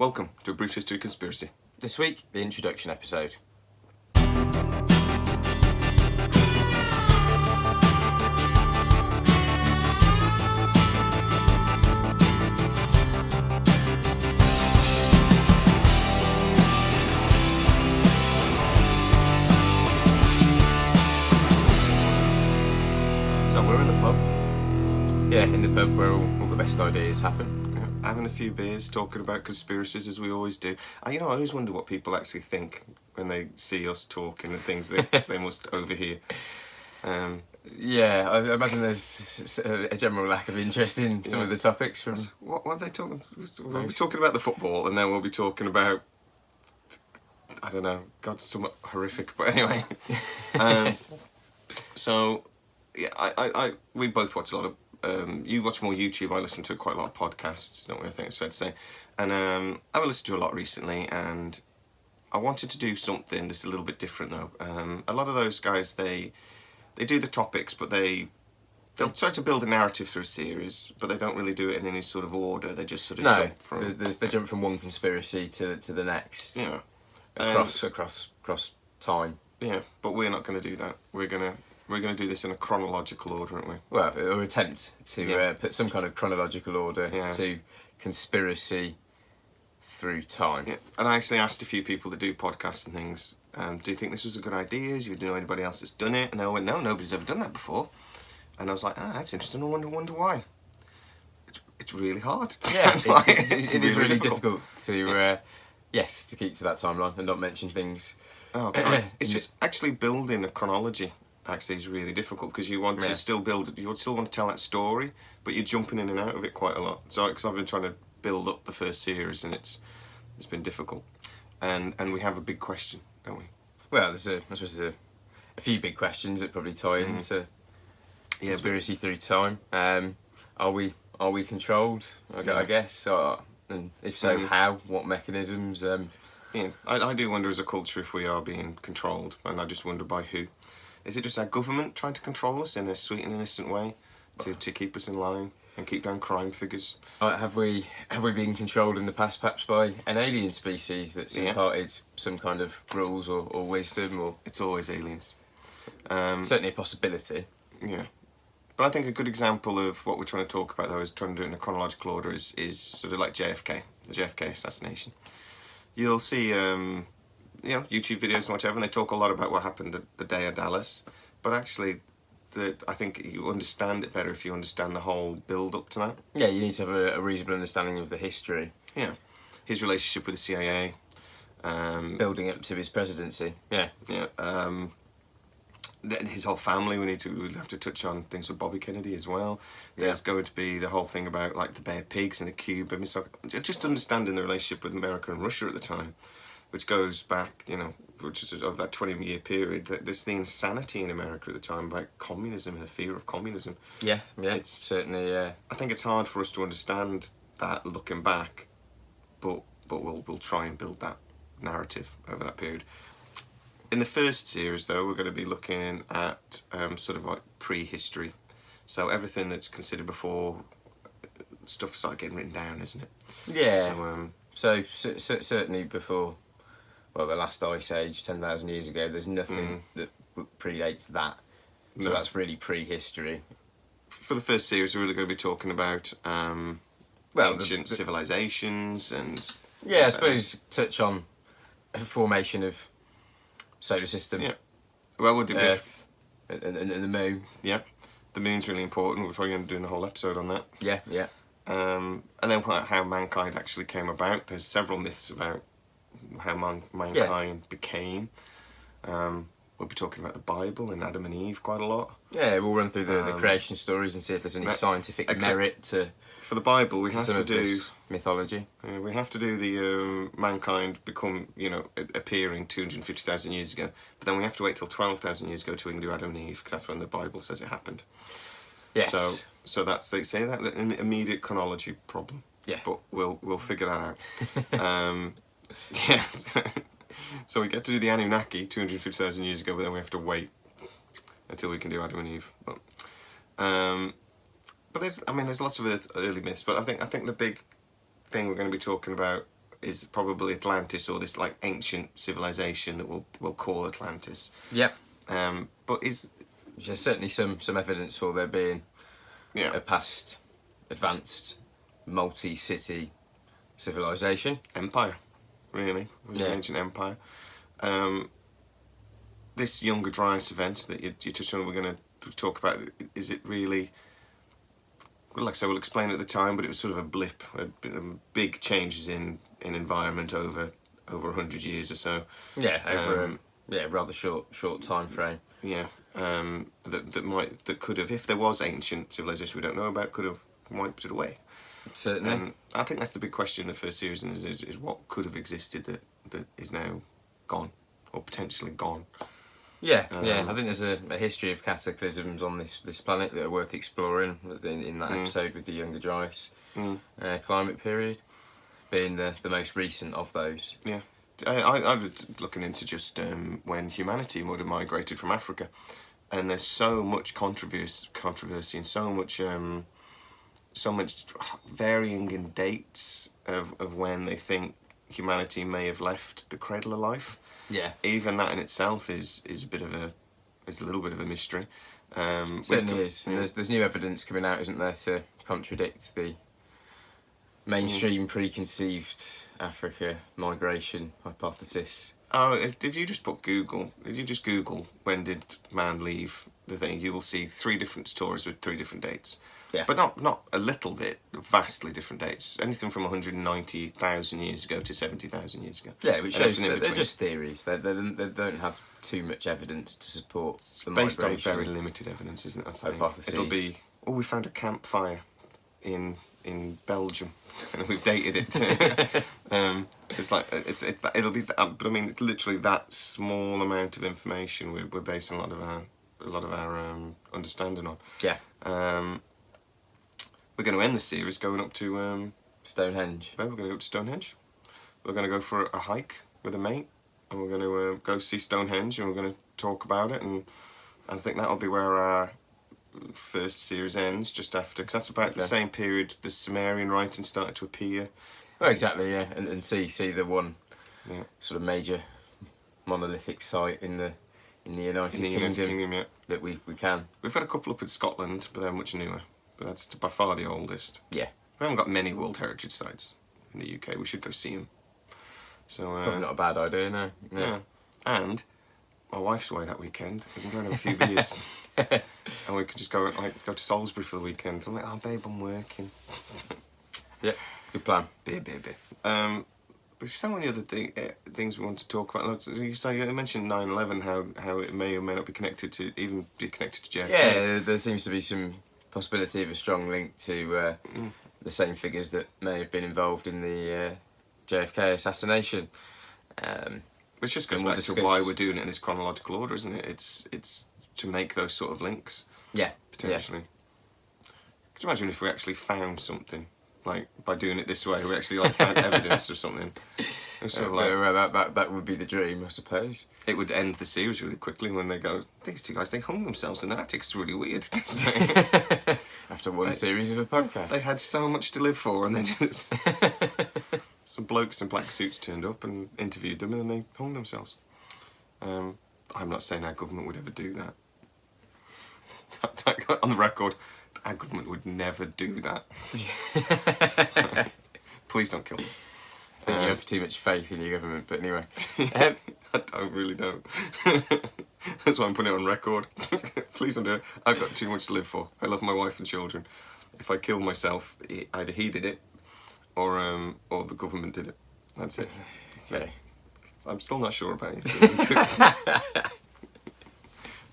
Welcome to A Brief History of Conspiracy. This week, the introduction episode. So we're in the pub, Yeah, in the pub where all the best ideas happen. having a few beers, talking about conspiracies as we always do. I always wonder what people actually think when they see us talking and things they must overhear. Yeah, I imagine there's a general lack of interest in some of the topics from... What are they talking? We'll be talking about the football, and then we'll be talking about, I don't know, God, somewhat horrific. But anyway, so yeah, we both watch a lot of. You watch more YouTube. I listen to quite a lot of podcasts, don't we? I think it's fair to say. And I've listened to a lot recently, and I wanted to do something that's a little bit different, though. A lot of those guys, they do the topics, but they'll try to build a narrative through a series, but they don't really do it in any sort of order. They just sort of jump from... they jump from one conspiracy to the next. Yeah. Across time. Yeah, but we're not going to do that. We're going to do this in a chronological order, aren't we? Well, or attempt to put some kind of chronological order Yeah. to conspiracy through time. Yeah. And I actually asked a few people that do podcasts and things, do you think this was a good idea? Do you know anybody else that's done it? And they all went, no, nobody's ever done that before. And I was like, that's interesting. I wonder why. It's really hard. Yeah, It is really difficult to keep to that timeline and not mention things. Oh, God. It's just actually building a chronology. Actually, is really difficult because you want to still build. You still want to tell that story, but you're jumping in and out of it quite a lot. So, because I've been trying to build up the first series, and it's been difficult. And we have a big question, don't we? Well, I suppose there's a few big questions that probably tie into conspiracy through time. Are we controlled? I guess. And if so, how? What mechanisms? Yeah, I do wonder as a culture if we are being controlled, and I just wonder by who. Is it just our government trying to control us in a sweet and innocent way to keep us in line and keep down crime figures? Have we been controlled in the past, perhaps by an alien species that's imparted some kind of rules or wisdom? Or it's always aliens. Certainly a possibility. Yeah. But I think a good example of what we're trying to talk about, though, is trying to do it in a chronological order, is sort of like JFK, the JFK assassination. You'll see... YouTube videos and whatever, and they talk a lot about what happened at the day of Dallas. But actually, I think you understand it better if you understand the whole build-up to that. Yeah, you need to have a reasonable understanding of the history. Yeah. His relationship with the CIA. Building up to his presidency. Yeah. Yeah. His whole family, we'll have to touch on things with Bobby Kennedy as well. There's going to be the whole thing about like the Bear Pigs and the Cube. Just understanding the relationship with America and Russia at the time, which goes back, which is of that 20-year period. There's the insanity in America at the time about communism and the fear of communism. Yeah, it's certainly. I think it's hard for us to understand that looking back, but we'll try and build that narrative over that period. In the first series, though, we're going to be looking at sort of like prehistory. So everything that's considered before stuff started getting written down, isn't it? Yeah. So certainly before. Well, the last ice age, 10,000 years ago, there's nothing that predates that. So that's really prehistory. For the first series, we're really going to be talking about ancient civilizations and... Yeah, I suppose touch on the formation of solar system. Yeah. Well, we'll do Earth and the moon. Yeah. The moon's really important. We're probably going to do a whole episode on that. Yeah. And then how mankind actually came about. There's several myths about how mankind became. We'll be talking about the Bible and Adam and Eve quite a lot. Yeah, we'll run through the creation stories and see if there's any scientific merit to... For the Bible, we have to do... this mythology. We have to do the mankind appearing 250,000 years ago. But then we have to wait till 12,000 years ago to do Adam and Eve, because that's when the Bible says it happened. Yes. So that's, they say that, an immediate chronology problem. Yeah. But we'll figure that out. Yeah. So we get to do the Anunnaki 250,000 years ago, but then we have to wait until we can do Adam and Eve. But there's lots of early myths. But I think the big thing we're going to be talking about is probably Atlantis, or this like ancient civilization that we'll call Atlantis. Yep. But is There's certainly some evidence for there being a past advanced multi-city civilization. empire, really? Was an ancient empire. This Younger Dryas event that you touched on, we're going to talk about, is it really... Like I say, we'll explain at the time, but it was sort of a blip, big changes in environment over 100 years or so. Yeah, over a rather short time frame. Yeah, that could have, if there was ancient civilization we don't know about, could have wiped it away. Certainly. I think that's the big question in the first series, is what could have existed that is now gone, or potentially gone. Yeah. I think there's a history of cataclysms on this planet that are worth exploring in that episode with the Younger Dryas climate period, being the most recent of those. Yeah. I was looking into just when humanity would have migrated from Africa, and there's so much controversy and so much varying in dates of when they think humanity may have left the cradle of life. Yeah. Even that in itself is a little bit of a mystery. Certainly is. And there's new evidence coming out, isn't there, to contradict the mainstream preconceived Africa migration hypothesis. Oh, if you just Google when did man leave the thing, you will see 3 different stories with 3 different dates. Yeah. But not a little bit, vastly different dates. Anything from 190,000 years ago to 70,000 years ago. Yeah, which shows that they're just theories. They don't have too much evidence to support the based migration. on very limited evidence, isn't it? That's the thing. Hypotheses. It'll be, we found a campfire in Belgium, and we've dated it. It's like it'll be, but I mean, it's literally that small amount of information we're basing a lot of our understanding on. Yeah. We're going to end the series going up to Stonehenge. we're going to go to Stonehenge. We're going to go for a hike with a mate, and we're going to go see Stonehenge, and we're going to talk about it, and I think that'll be where our first series ends, just after, because that's about the same period the Sumerian writing started to appear. Well, exactly, yeah, and see the one sort of major monolithic site in the United Kingdom that we can. We've had a couple up in Scotland, but they're much newer. But that's by far the oldest. Yeah. We haven't got many World Heritage sites in the UK. We should go see them. So probably not a bad idea, no. Yeah. And my wife's away that weekend. We can go and have a few beers. And we could just go, let's go to Salisbury for the weekend. I'm like, oh, babe, I'm working. Yeah, good plan. Beer. There's so many other things we want to talk about. You mentioned 9/11, how it may or may not be connected to JFK. Yeah, there seems to be some possibility of a strong link to the same figures that may have been involved in the JFK assassination. Which just goes back to why we're doing it in this chronological order, isn't it? It's to make those sort of links. Yeah. Potentially. Yeah. Could you imagine if we actually found something? Like, by doing it this way, we actually found evidence of something. Sort of that would be the dream, I suppose. It would end the series really quickly when they go, these 2 guys, they hung themselves in the attic. It's really weird. After one series of a podcast. They had so much to live for, and then just... some blokes in black suits turned up and interviewed them, and then they hung themselves. I'm not saying our government would ever do that. On the record, our government would never do that. Please don't kill me. I think you have too much faith in your government, but anyway. I really don't. That's why I'm putting it on record. Please don't do it. I've got too much to live for. I love my wife and children. If I kill myself, either he did it, or the government did it. That's it. Okay. I'm still not sure about it.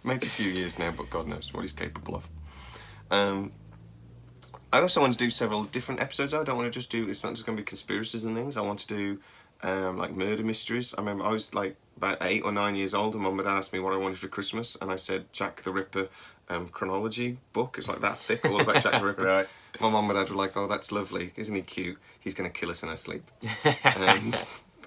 Mate's a few years now, but God knows what he's capable of. I also want to do several different episodes. I don't want to just do, it's not just going to be conspiracies and things. I want to do like murder mysteries. I remember I was like about 8 or 9 years old, and Mum had asked me what I wanted for Christmas, and I said Jack the Ripper chronology book. It's like that thick, all about Jack the Ripper. Right. My mum and dad were like, oh, that's lovely. Isn't he cute? He's going to kill us in our sleep.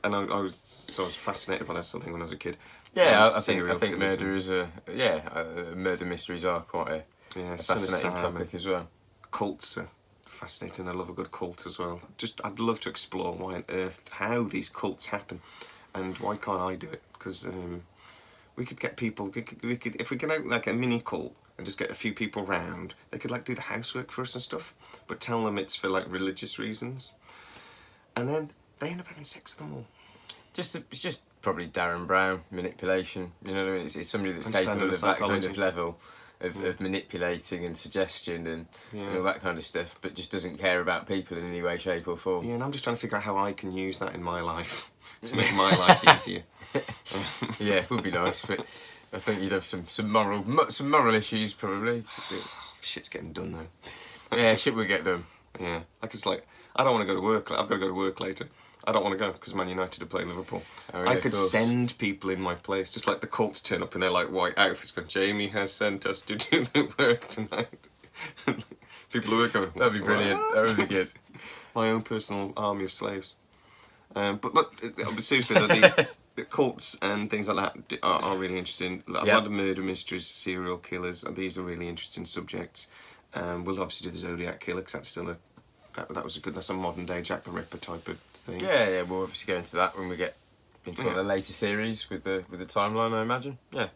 And I was fascinated by that sort of thing when I was a kid. Yeah, I think murder is murder mysteries are quite a fascinating topic as well. Cults are fascinating. I love a good cult as well. I'd love to explore why on earth, how these cults happen, and why can't I do it? Because we could get people. We could if we can have like a mini cult and just get a few people round. They could like do the housework for us and stuff, but tell them it's for like religious reasons, and then they end up having sex with them all. It's just probably Darren Brown manipulation. You know what I mean? It's somebody that's capable of that kind of level of manipulating and suggestion and all that kind of stuff, but just doesn't care about people in any way, shape or form. Yeah, and I'm just trying to figure out how I can use that in my life to make my life easier. Yeah, it would be nice, but I think you'd have some moral issues probably. Shit's getting done though. Yeah, shit will get done. Yeah, like I don't want to go to work. I've got to go to work later. I don't want to go because Man United are playing Liverpool. Oh, yeah, I could send people in my place, just like the cults turn up in their like white outfits going, Jamie has sent us to do the work tonight. People who are going, that'd be brilliant. That would be good. My own personal army of slaves. But seriously though, the cults and things like that are really interesting. A lot of murder mysteries, serial killers, and these are really interesting subjects. We'll obviously do the Zodiac Killer because that's still that's a modern day Jack the Ripper type of thing. Yeah, we'll obviously go into that when we get into one of the later series with the timeline, I imagine. Yeah,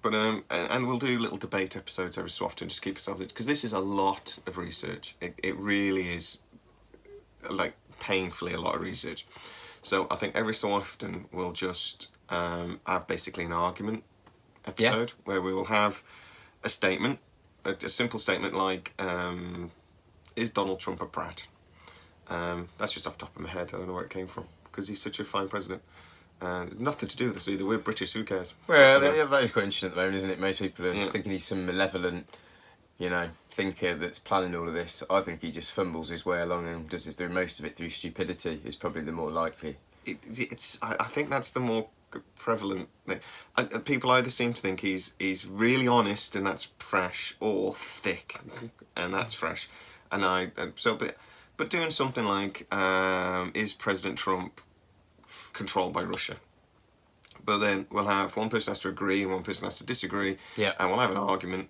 but and we'll do little debate episodes every so often, just keep ourselves in, because this is a lot of research. It really is, like, painfully a lot of research. So I think every so often we'll just have basically an argument episode where we will have a statement, a simple statement like, is Donald Trump a prat? That's just off the top of my head. I don't know where it came from, because he's such a fine president. Nothing to do with us either. We're British, who cares? Well, that is quite interesting at the moment, isn't it? Most people are thinking he's some malevolent, thinker that's planning all of this. I think he just fumbles his way along and does it through most of it through stupidity. Is probably the more likely. I think that's the more prevalent thing. People either seem to think he's really honest and that's fresh, or thick and that's fresh. But doing something like, is President Trump controlled by Russia? But then we'll have one person has to agree and one person has to disagree, and we'll have an argument.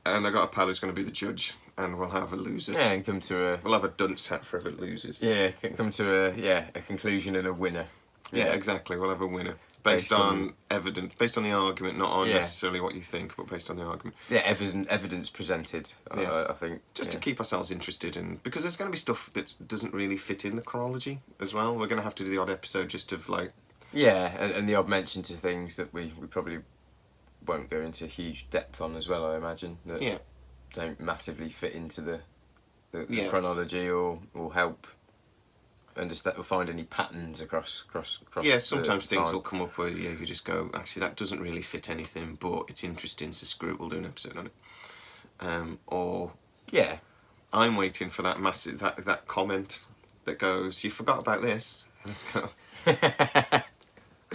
And I got a pal who's going to be the judge, and we'll have a loser. Yeah, and come to we'll have a dunce hat for if it loses. Yeah, come to a conclusion and a winner. Yeah, exactly. We'll have a winner based on evidence, based on the argument, not on necessarily what you think, but based on the argument. Yeah, evidence presented. I think just to keep ourselves interested in, because there's going to be stuff that doesn't really fit in the chronology as well. We're going to have to do the odd episode just of like. Yeah, and the odd mention to things that we probably won't go into huge depth on as well. I imagine that don't massively fit into the chronology or help understand or find any patterns across. Yeah, sometimes things will come up where you just go, actually that doesn't really fit anything, but it's interesting, so screw it, we'll do an episode on it. I'm waiting for that massive that comment that goes, you forgot about this. Let's go.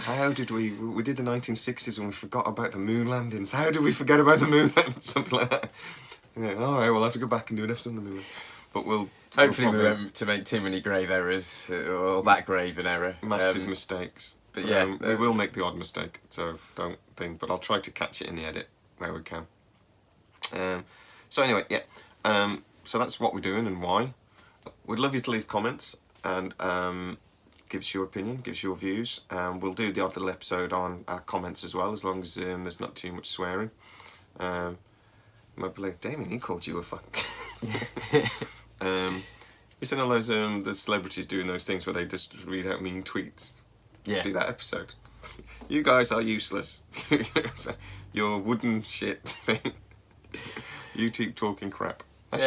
How did we did the 1960s and we forgot about the moon landings? How did we forget about the moon landings? Something like that. Yeah, all right, we'll have to go back and do an episode on the moon. But hopefully we won't to make too many grave errors or that grave an error. Massive mistakes. But we will make the odd mistake, so don't think. But I'll try to catch it in the edit where we can. So anyway, so that's what we're doing and why. We'd love you to leave comments and give us your opinion, give us your views. We'll do the odd little episode on comments as well, as long as there's not too much swearing. Might be like, Damien, he called you a fuck. You seen all those the celebrities doing those things where they just read out mean tweets? Yeah. Do that episode. You guys are useless. Your wooden shit thing. You keep talking crap. That's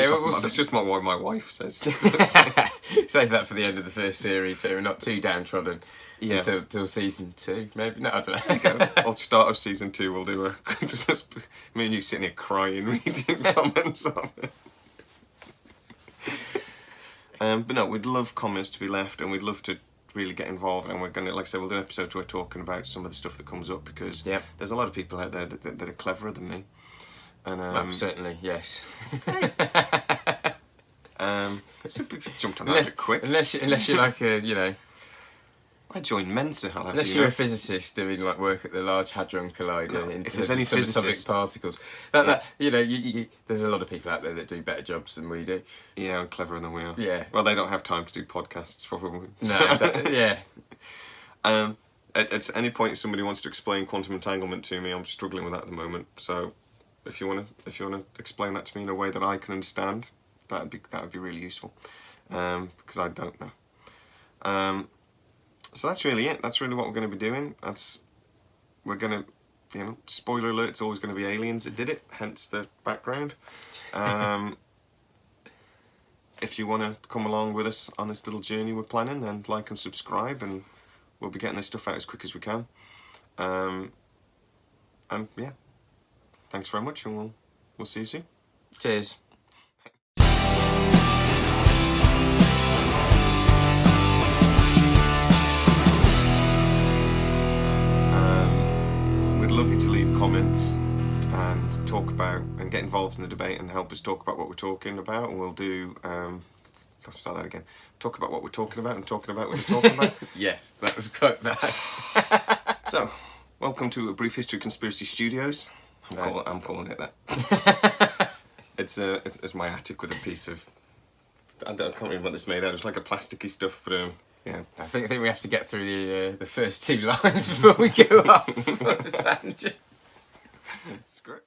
just what my wife says. Save that for the end of the first series, so we're not too downtrodden until season 2, maybe. No, I don't know. Or start of season 2, we'll do me and you sitting here crying, reading comments of it. But no, we'd love comments to be left, and we'd love to really get involved. And we're going to, like I said, we'll do episodes where we're talking about some of the stuff that comes up, because there's a lot of people out there that are cleverer than me. And certainly, yes. So we jumped on that a bit quick. Unless you're like a, I joined Mensa. Unless you're a physicist doing like work at the Large Hadron Collider in if there's any physicists, particles, there's a lot of people out there that do better jobs than we do. Yeah, and cleverer than we are. Yeah. Well, they don't have time to do podcasts, probably. No. Yeah. At any point somebody wants to explain quantum entanglement to me, I'm struggling with that at the moment. So, if you wanna explain that to me in a way that I can understand, that would be really useful, because I don't know. So that's really it. That's really what we're going to be doing. We're going to, spoiler alert, it's always going to be aliens that did it, hence the background. If you want to come along with us on this little journey we're planning, then like and subscribe, and we'll be getting this stuff out as quick as we can. And yeah, thanks very much, and we'll see you soon. Cheers. We'd love you to leave comments and talk about and get involved in the debate and help us talk about what we're talking about, and we'll do let's start that again. Talk about what we're talking about and talking about what we're talking about. Yes, that was quite bad. So, welcome to A Brief History of Conspiracy Studios. I'm calling it that. It's my attic with a piece of, I can't remember what this made out. It's like a plasticky stuff, but yeah. I think we have to get through the first two lines before we go off on the tangent. Screw it.